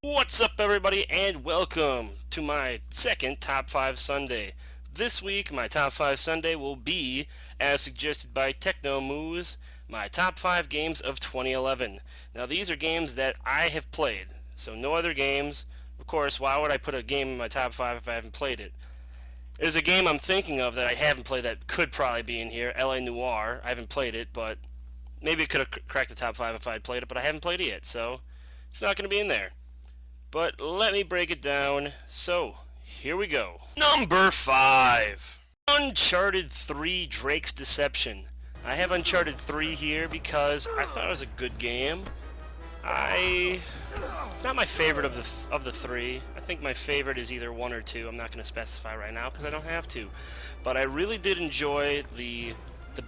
What's up, everybody, and welcome to my second Top 5 Sunday. This week, my Top 5 Sunday will be, as suggested by Technomoose, my Top 5 games of 2011. Now, these are games that I have played, so no other games. Of course, why would I put a game in my Top 5 if I haven't played it? There's a game I'm thinking of that I haven't played that could probably be in here, L.A. Noire. I haven't played it, but maybe it could have cracked the Top 5 if I had played it, but I haven't played it yet, so it's not going to be in there. But let me break it down. So, here we go. Number 5. Uncharted 3 Drake's Deception. I have Uncharted 3 here because I thought it was a good game. It's not my favorite of the three. I think my favorite is either 1 or 2. I'm not going to specify right now because I don't have to. But I really did enjoy the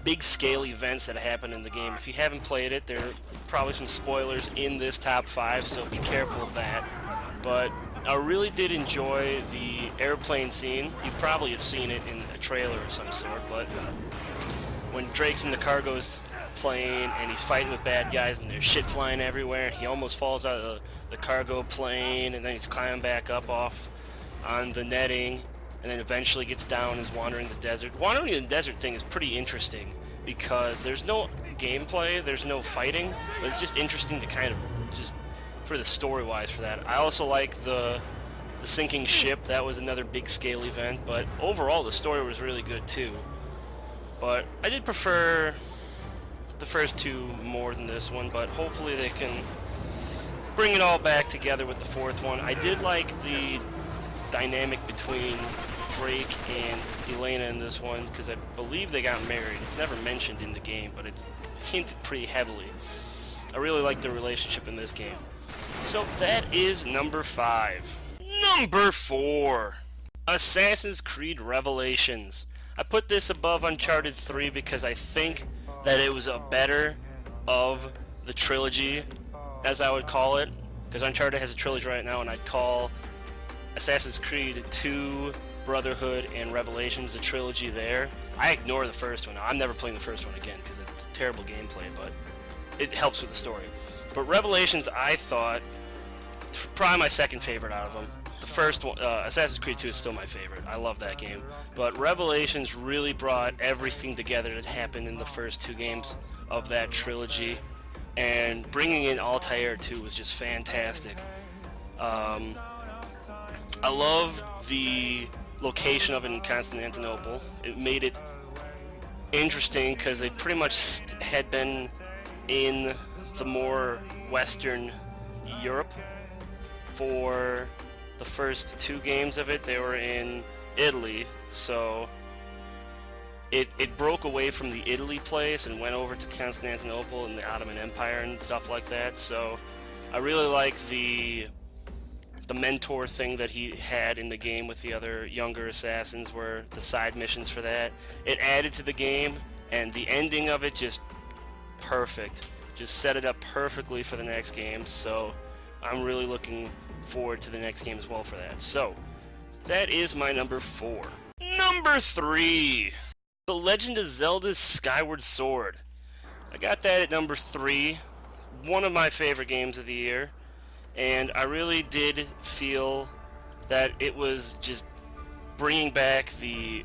big scale events that happen in the game. If you haven't played it, there are probably some spoilers in this top 5, so be careful of that. But I really did enjoy the airplane scene. You probably have seen it in a trailer of some sort, but when Drake's in the cargo plane and he's fighting with bad guys and there's shit flying everywhere, he almost falls out of the cargo plane, and then he's climbing back up off on the netting, and then eventually gets down and is wandering the desert. Wandering in the desert thing is pretty interesting because there's no gameplay, there's no fighting, but it's just interesting to kind of just for the story-wise for that. I also like the sinking ship. That was another big scale event, but overall the story was really good too. But I did prefer the first two more than this one, but hopefully they can bring it all back together with the fourth one. I did like the dynamic between Drake and Elena in this one because I believe they got married. It's never mentioned in the game, but it's hinted pretty heavily. I really like the relationship in this game. So that is number 5. Number 4. Assassin's Creed Revelations. I put this above Uncharted 3 because I think that it was a better of the trilogy, as I would call it. Because Uncharted has a trilogy right now, and I'd call Assassin's Creed 2, Brotherhood, and Revelations a trilogy there. I ignore the first one. I'm never playing the first one again because it's terrible gameplay, but it helps with the story. But Revelations, I thought, probably my second favorite out of them. The first one, Assassin's Creed 2 is still my favorite. I love that game. But Revelations really brought everything together that happened in the first 2 games of that trilogy. And bringing in Altair, too, was just fantastic. I love the location of it in Constantinople. It made it interesting because they pretty much had been in the more Western Europe for the first 2 games of it. They were in Italy, so it broke away from the Italy place and went over to Constantinople and the Ottoman Empire and stuff like that. So I really like the mentor thing that he had in the game with the other younger assassins, were the side missions for that. It added to the game, and the ending of it just perfect. Just set it up perfectly for the next game, so I'm really looking forward to the next game as well for that. So, that is my number 4. Number 3! The Legend of Zelda's Skyward Sword. I got that at number 3. One of my favorite games of the year. And I really did feel that it was just bringing back the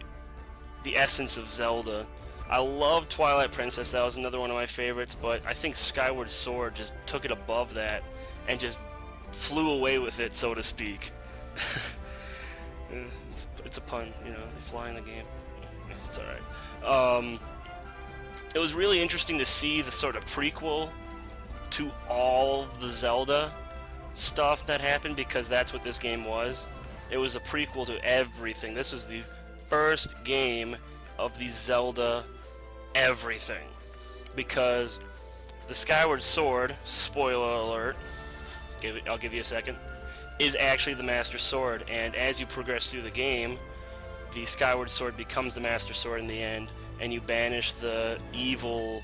essence of Zelda. I love Twilight Princess, that was another one of my favorites, but I think Skyward Sword just took it above that and just flew away with it, so to speak. It's a pun, you know, they fly in the game. It's alright. It was really interesting to see the sort of prequel to all the Zelda stuff that happened, because that's what this game was. It was a prequel to everything. This was the first game of the Zelda everything, because the Skyward Sword, spoiler alert, I'll give you a second, is actually the Master Sword, and as you progress through the game, the Skyward Sword becomes the Master Sword in the end, and you banish the evil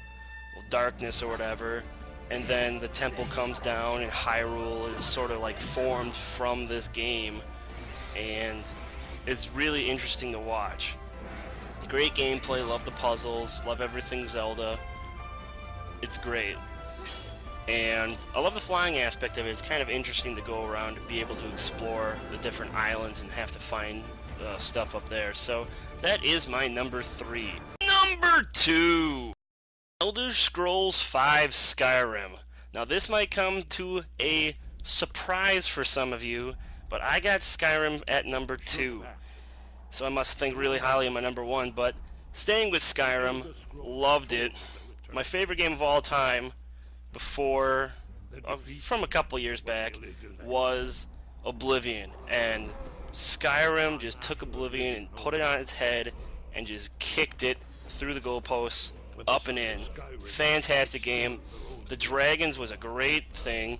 darkness or whatever, and then the temple comes down and Hyrule is sort of like formed from this game, and It's really interesting to watch. Great gameplay, love the puzzles, love everything Zelda. It's great. And I love the flying aspect of it. It's kind of interesting to go around and be able to explore the different islands and have to find stuff up there. So that is my number 3. Number 2! Elder Scrolls V Skyrim. Now this might come to a surprise for some of you, but I got Skyrim at number 2. So I must think really highly of my number 1, but staying with Skyrim, loved it. My favorite game of all time before, from a couple years back, was Oblivion, and Skyrim just took Oblivion and put it on its head and just kicked it through the goalposts, up and in. Fantastic game. The dragons was a great thing,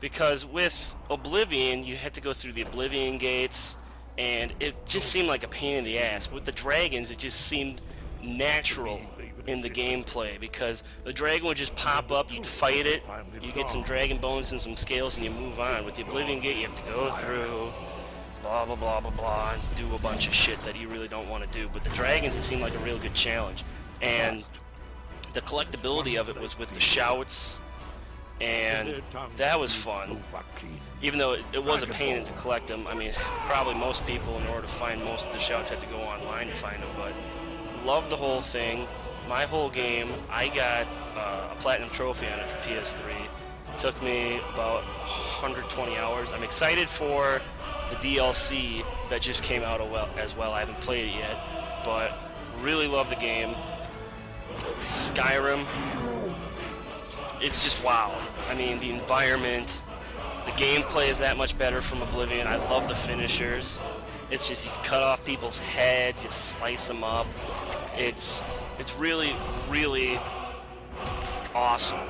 because with Oblivion you had to go through the Oblivion gates, and it just seemed like a pain in the ass. With the dragons, it just seemed natural in the gameplay, because the dragon would just pop up, you'd fight it, you get some dragon bones and some scales, and you move on. With the Oblivion Gate, you have to go through, blah blah blah blah blah, and do a bunch of shit that you really don't want to do. But the dragons, it seemed like a real good challenge, and the collectability of it was with the shouts, and that was fun. Even though it was a pain to collect them. I mean, probably most people, in order to find most of the shouts, had to go online to find them, but loved the whole thing. My whole game, I got a platinum trophy on it for PS3. Took me about 120 hours. I'm excited for the DLC that just came out as well. I haven't played it yet, but really love the game. Skyrim, it's just wow. I mean, the environment, the gameplay is that much better from Oblivion. I love the finishers. It's just, you cut off people's heads, you slice them up. It's really, really awesome.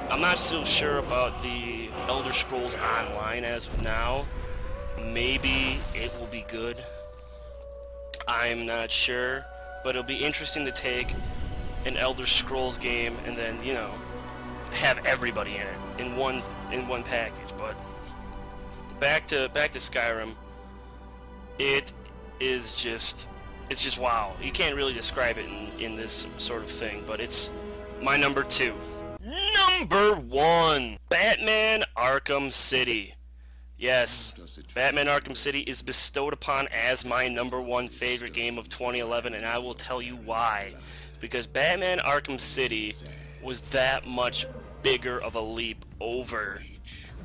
I'm not so sure about the Elder Scrolls Online as of now. Maybe it will be good. I'm not sure, but it'll be interesting to take an Elder Scrolls game and then, you know, have everybody in it in one package. But back to Skyrim. It is just, it's just wow. You can't really describe it in this sort of thing, but it's my number 2. Number 1, Batman Arkham City. Yes, Batman Arkham City is bestowed upon as my number 1 favorite game of 2011, and I will tell you why. Because Batman Arkham City was that much bigger of a leap over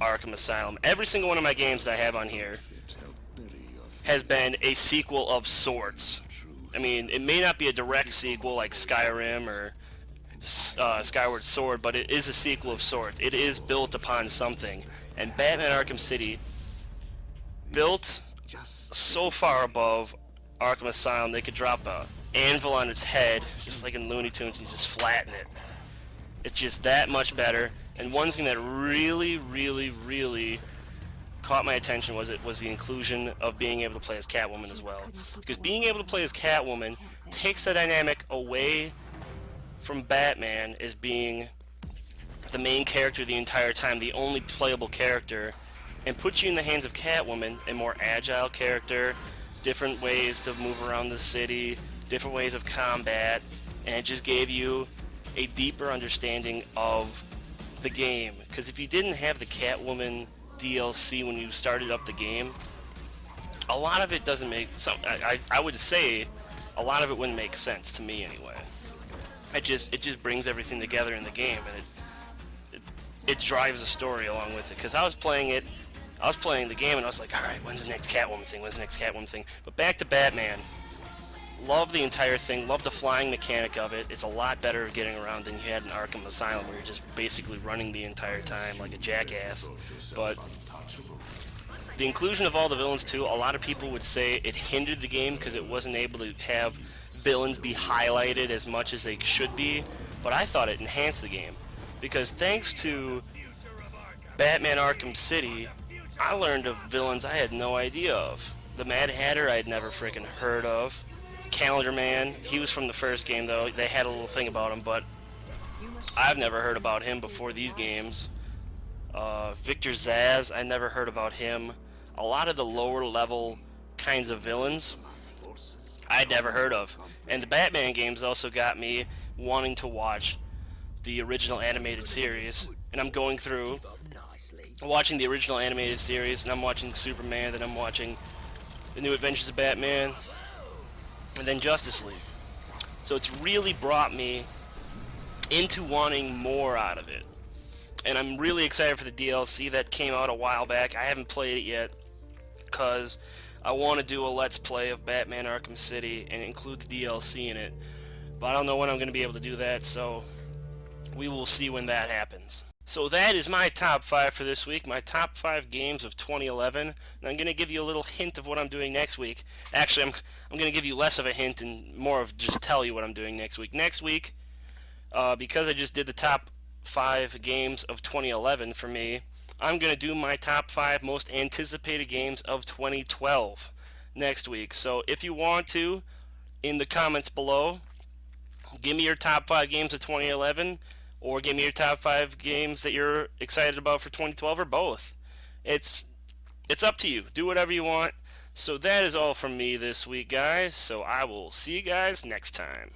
Arkham Asylum. Every single one of my games that I have on here has been a sequel of sorts. I mean, it may not be a direct sequel like Skyrim or Skyward Sword, but it is a sequel of sorts. It is built upon something. And Batman Arkham City, built so far above Arkham Asylum, they could drop a anvil on its head, just like in Looney Tunes, and just flatten it. It's just that much better. And one thing that really, really, really caught my attention was the inclusion of being able to play as Catwoman as well. Because being able to play as Catwoman takes the dynamic away from Batman as being the main character the entire time, the only playable character, and puts you in the hands of Catwoman, a more agile character, different ways to move around the city, different ways of combat, and it just gave you a deeper understanding of the game. Because if you didn't have the Catwoman DLC when you started up the game, a lot of it doesn't make I would say a lot of it wouldn't make sense to me anyway. It just brings everything together in the game, and it drives the story along with it. Because I was playing the game and I was like, alright, when's the next Catwoman thing, when's the next Catwoman thing? But back to Batman. Love the entire thing, love the flying mechanic of it. It's a lot better getting around than you had in Arkham Asylum, where you're just basically running the entire time like a jackass. But the inclusion of all the villains too, a lot of people would say it hindered the game because it wasn't able to have villains be highlighted as much as they should be, but I thought it enhanced the game. Because thanks to Batman Arkham City, I learned of villains I had no idea of. The Mad Hatter I had never freaking heard of. Calendar Man, he was from the first game though. They had a little thing about him, but I've never heard about him before these games. Victor Zsasz, I never heard about him. A lot of the lower level kinds of villains I'd never heard of. And the Batman games also got me wanting to watch the original animated series. And I'm going through watching the original animated series, and I'm watching Superman, then I'm watching The New Adventures of Batman, and then Justice League. So it's really brought me into wanting more out of it. And I'm really excited for the DLC that came out a while back. I haven't played it yet because I want to do a Let's Play of Batman Arkham City and include the DLC in it. But I don't know when I'm going to be able to do that, so we will see when that happens. So that is my top 5 for this week, my top 5 games of 2011. And I'm going to give you a little hint of what I'm doing next week. Actually, I'm going to give you less of a hint and more of just tell you what I'm doing next week. Next week, because I just did the top 5 games of 2011 for me, I'm going to do my top 5 most anticipated games of 2012 next week. So if you want to, in the comments below, give me your top 5 games of 2011, or give me your top 5 games that you're excited about for 2012, or both. It's up to you. Do whatever you want. So that is all from me this week, guys. So I will see you guys next time.